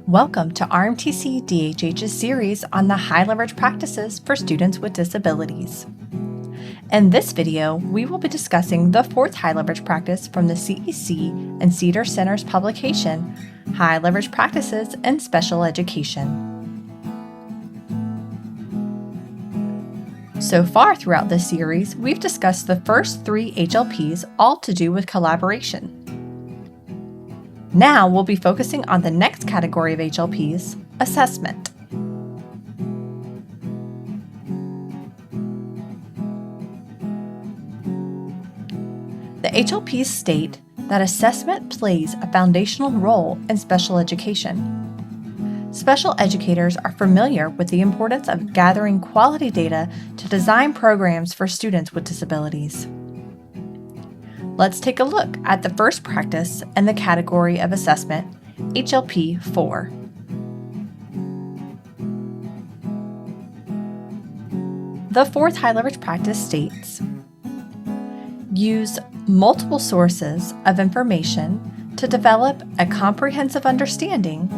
Welcome to RMTC-DHH's series on the high leverage practices for students with disabilities. In this video, we will be discussing the fourth high leverage practice from the CEC and CEEDAR Center's publication, High Leverage Practices in Special Education. So far throughout this series, we've discussed the first three HLPs, all to do with collaboration. Now we'll be focusing on the next category of HLPs, assessment. The HLPs state that assessment plays a foundational role in special education. Special educators are familiar with the importance of gathering quality data to design programs for students with disabilities. Let's take a look at the first practice in the category of assessment, HLP4. The fourth high leverage practice states, use multiple sources of information to develop a comprehensive understanding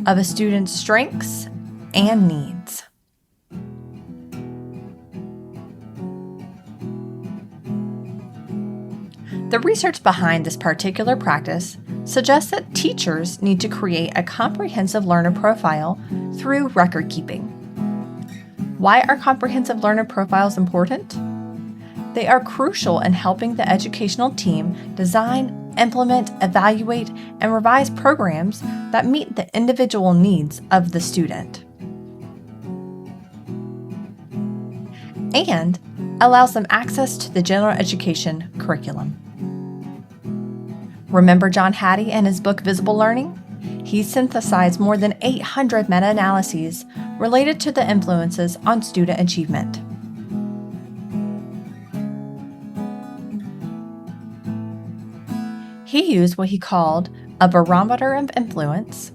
of a student's strengths and needs. The research behind this particular practice suggests that teachers need to create a comprehensive learner profile through record keeping. Why are comprehensive learner profiles important? They are crucial in helping the educational team design, implement, evaluate, and revise programs that meet the individual needs of the student, and allows them access to the general education curriculum. Remember John Hattie and his book Visible Learning? He synthesized more than 800 meta-analyses related to the influences on student achievement. He used what he called a barometer of influence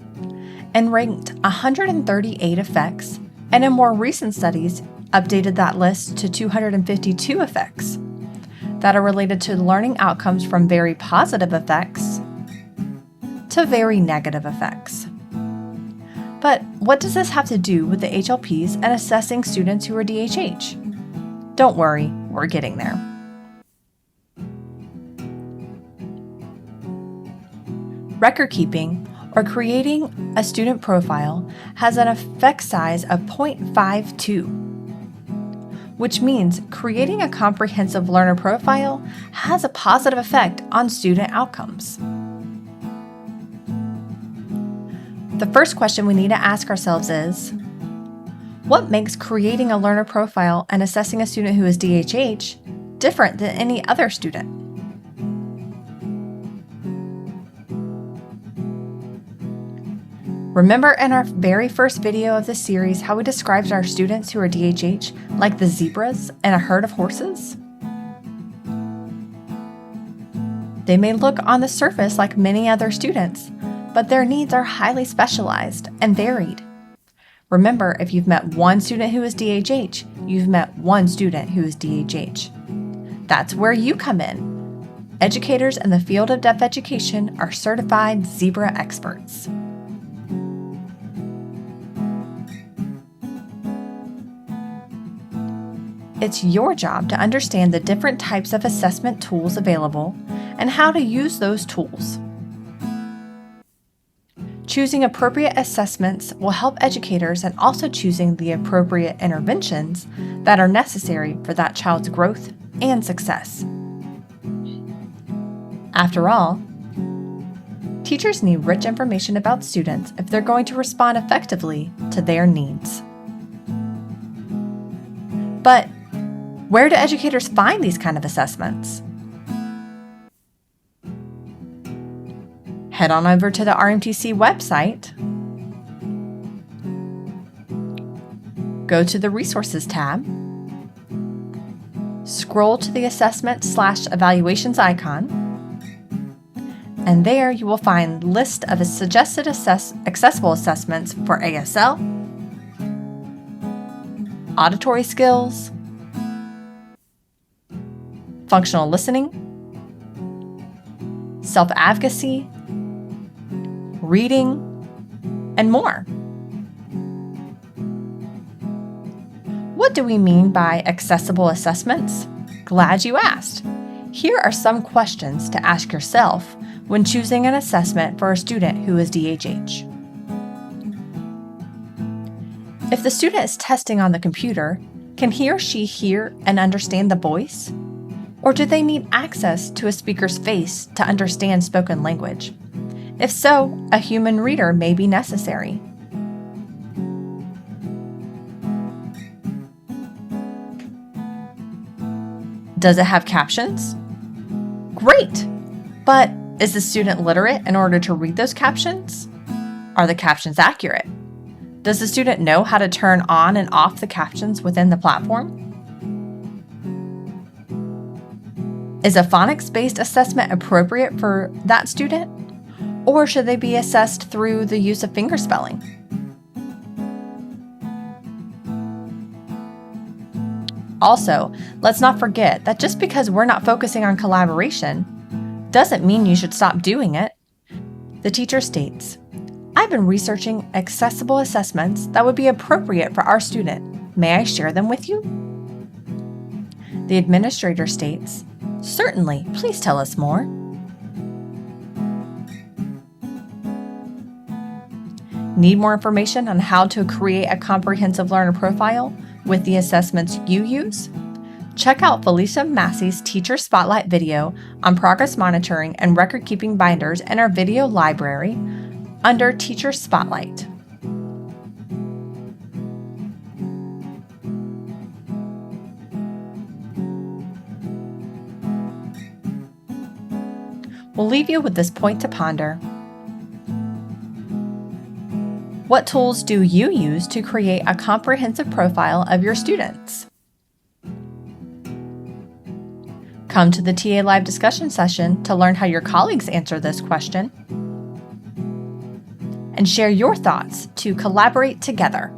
and ranked 138 effects, and in more recent studies updated that list to 252 effects that are related to learning outcomes, from very positive effects to very negative effects. But what does this have to do with the HLPs and assessing students who are DHH? Don't worry, we're getting there. Record keeping, or creating a student profile, has an effect size of 0.52. which means creating a comprehensive learner profile has a positive effect on student outcomes. The first question we need to ask ourselves is, what makes creating a learner profile and assessing a student who is DHH different than any other student? Remember in our very first video of this series how we described our students who are DHH like the zebras in a herd of horses? They may look on the surface like many other students, but their needs are highly specialized and varied. Remember, if you've met one student who is DHH, you've met one student who is DHH. That's where you come in. Educators in the field of deaf education are certified zebra experts. It's your job to understand the different types of assessment tools available and how to use those tools. Choosing appropriate assessments will help educators in also choosing the appropriate interventions that are necessary for that child's growth and success. After all, teachers need rich information about students if they're going to respond effectively to their needs. But where do educators find these kind of assessments? Head on over to the RMTC website, go to the Resources tab, scroll to the Assessment/Evaluations icon, and there you will find a list of suggested accessible assessments for ASL, auditory skills, functional listening, self-advocacy, reading, and more. What do we mean by accessible assessments? Glad you asked. Here are some questions to ask yourself when choosing an assessment for a student who is DHH. If the student is testing on the computer, can he or she hear and understand the voice? Or do they need access to a speaker's face to understand spoken language? If so, a human reader may be necessary. Does it have captions? Great! But is the student literate in order to read those captions? Are the captions accurate? Does the student know how to turn on and off the captions within the platform? Is a phonics-based assessment appropriate for that student? Or should they be assessed through the use of fingerspelling? Also, let's not forget that just because we're not focusing on collaboration doesn't mean you should stop doing it. The teacher states, "I've been researching accessible assessments that would be appropriate for our student. May I share them with you?" The administrator states, "Certainly, please tell us more." Need more information on how to create a comprehensive learner profile with the assessments you use? Check out Felicia Massey's Teacher Spotlight video on progress monitoring and record-keeping binders in our video library under Teacher Spotlight. We'll leave you with this point to ponder. What tools do you use to create a comprehensive profile of your students? Come to the TA Live discussion session to learn how your colleagues answer this question. And share your thoughts to collaborate together.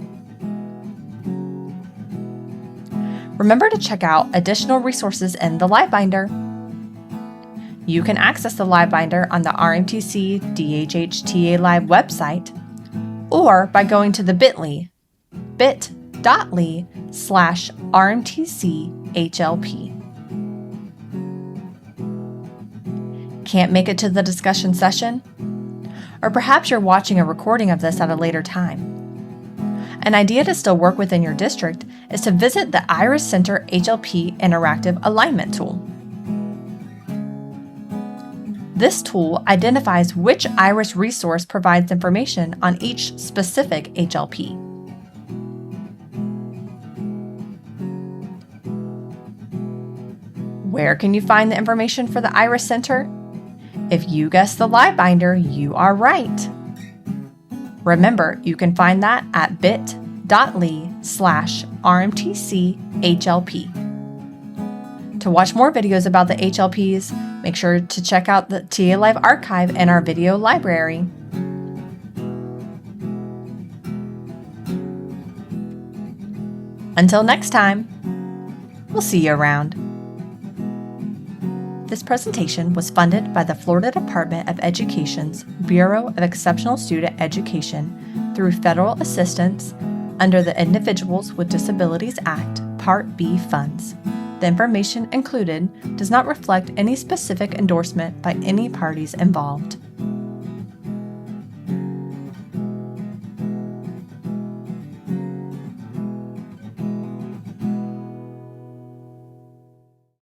Remember to check out additional resources in the Live Binder. You can access the Live Binder on the RMTC-DHH TA Live website or by going to the bit.ly/RMTC-HLP. Can't make it to the discussion session? Or perhaps you're watching a recording of this at a later time. An idea to still work within your district is to visit the Iris Center HLP Interactive Alignment Tool. This tool identifies which IRIS resource provides information on each specific HLP. Where can you find the information for the IRIS Center? If you guessed the Live Binder, you are right. Remember, you can find that at bit.ly/RMTC-HLP. To watch more videos about the HLPs, make sure to check out the TA Live archive in our video library. Until next time, we'll see you around. This presentation was funded by the Florida Department of Education's Bureau of Exceptional Student Education through federal assistance under the Individuals with Disabilities Act, Part B funds. The information included does not reflect any specific endorsement by any parties involved.